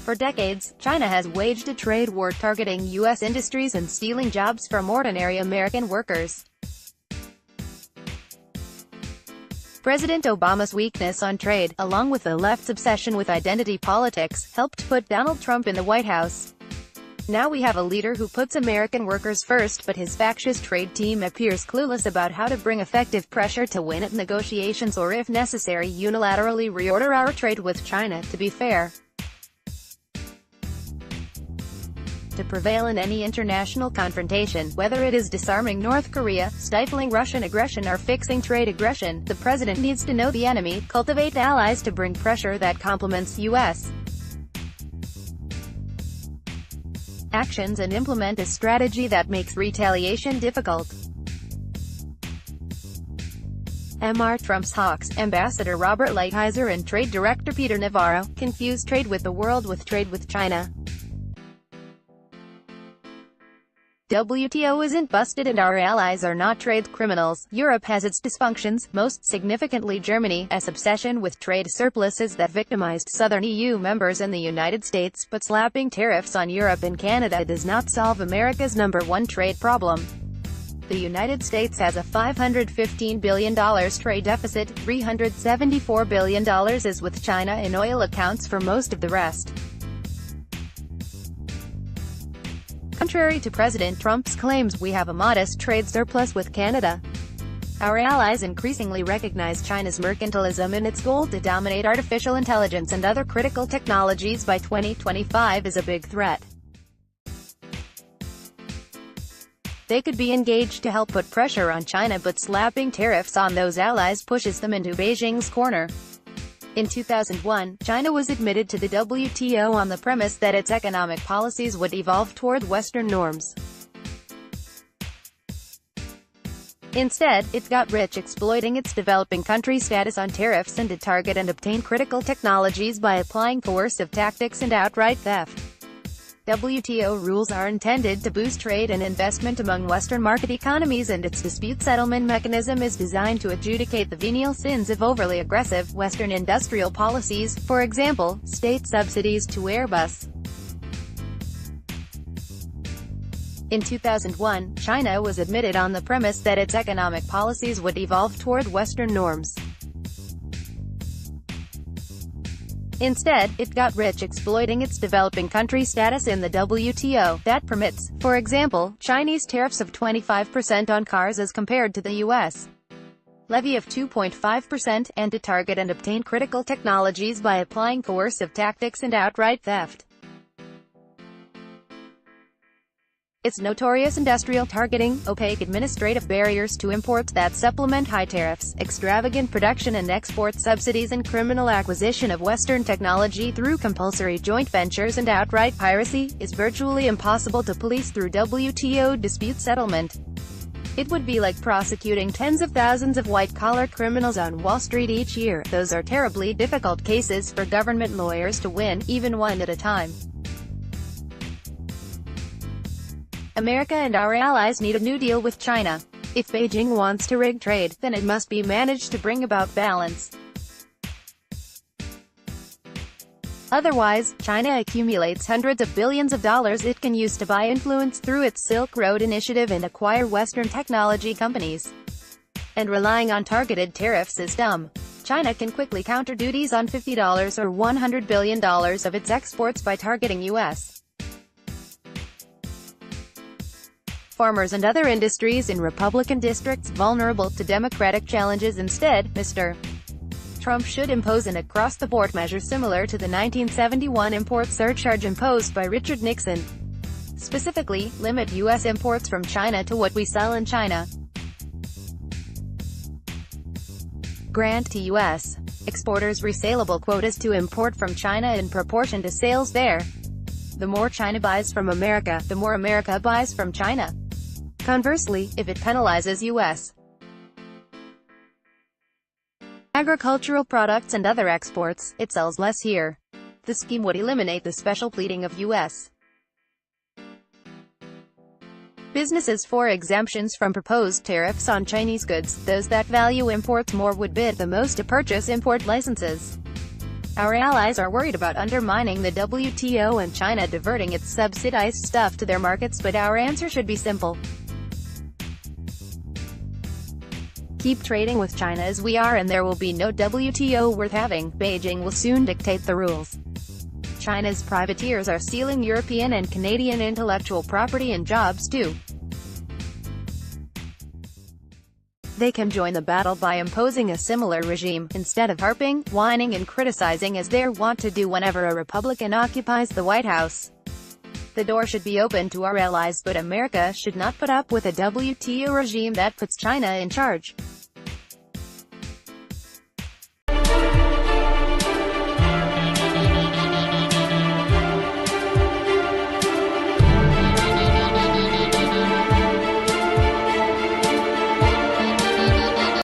For decades, China has waged a trade war targeting U.S. industries and stealing jobs from ordinary American workers. President Obama's weakness on trade, along with the left's obsession with identity politics, helped put Donald Trump in the White House. Now we have a leader who puts American workers first, but his factious trade team appears clueless about how to bring effective pressure to win at negotiations or, if necessary, unilaterally reorder our trade with China. To be fair, to prevail in any international confrontation, whether it is disarming North Korea, stifling Russian aggression or fixing trade aggression, the president needs to know the enemy, cultivate allies to bring pressure that complements U.S. actions, and implement a strategy that makes retaliation difficult. Trump's hawks, Ambassador Robert Lighthizer and Trade Director Peter Navarro, confuse trade with the world with trade with China. WTO isn't busted and our allies are not trade criminals. Europe has its dysfunctions, most significantly Germany's obsession with trade surpluses that victimized southern EU members and the United States, but slapping tariffs on Europe and Canada does not solve America's #1 trade problem. The United States has a $515 billion trade deficit, $374 billion is with China, and oil accounts for most of the rest. Contrary to President Trump's claims, we have a modest trade surplus with Canada. Our allies increasingly recognize China's mercantilism and its goal to dominate artificial intelligence and other critical technologies by 2025 is a big threat. They could be engaged to help put pressure on China, but slapping tariffs on those allies pushes them into Beijing's corner. In 2001, China was admitted to the WTO on the premise that its economic policies would evolve toward Western norms. Instead, it got rich exploiting its developing country status on tariffs and to target and obtain critical technologies by applying coercive tactics and outright theft. WTO rules are intended to boost trade and investment among Western market economies, and its dispute settlement mechanism is designed to adjudicate the venial sins of overly aggressive Western industrial policies, for example, state subsidies to Airbus. In 2001, China was admitted on the premise that its economic policies would evolve toward Western norms. Instead, it got rich exploiting its developing country status in the WTO, that permits, for example, Chinese tariffs of 25% on cars as compared to the U.S. levy of 2.5%, and to target and obtain critical technologies by applying coercive tactics and outright theft. Its notorious industrial targeting, opaque administrative barriers to imports that supplement high tariffs, extravagant production and export subsidies, and criminal acquisition of Western technology through compulsory joint ventures and outright piracy, is virtually impossible to police through WTO dispute settlement. It would be like prosecuting tens of thousands of white-collar criminals on Wall Street each year. Those are terribly difficult cases for government lawyers to win, even one at a time. America and our allies need a new deal with China. If Beijing wants to rig trade, then it must be managed to bring about balance. Otherwise, China accumulates hundreds of billions of dollars it can use to buy influence through its Silk Road initiative and acquire Western technology companies. And relying on targeted tariffs is dumb. China can quickly counter duties on $50 or $100 billion of its exports by targeting U.S. farmers and other industries in Republican districts vulnerable to Democratic challenges. Instead, Mr. Trump should impose an across-the-board measure similar to the 1971 import surcharge imposed by Richard Nixon. Specifically, limit U.S. imports from China to what we sell in China. Grant to U.S. exporters resaleable quotas to import from China in proportion to sales there. The more China buys from America, the more America buys from China. Conversely, if it penalizes U.S. agricultural products and other exports, it sells less here. The scheme would eliminate the special pleading of U.S. businesses for exemptions from proposed tariffs on Chinese goods. Those that value imports more would bid the most to purchase import licenses. Our allies are worried about undermining the WTO and China diverting its subsidized stuff to their markets, but our answer should be simple. Keep trading with China as we are and there will be no WTO worth having. Beijing will soon dictate the rules. China's privateers are stealing European and Canadian intellectual property and jobs too. They can join the battle by imposing a similar regime, instead of harping, whining and criticizing as they're wont to do whenever a Republican occupies the White House. The door should be open to our allies, but America should not put up with a WTO regime that puts China in charge.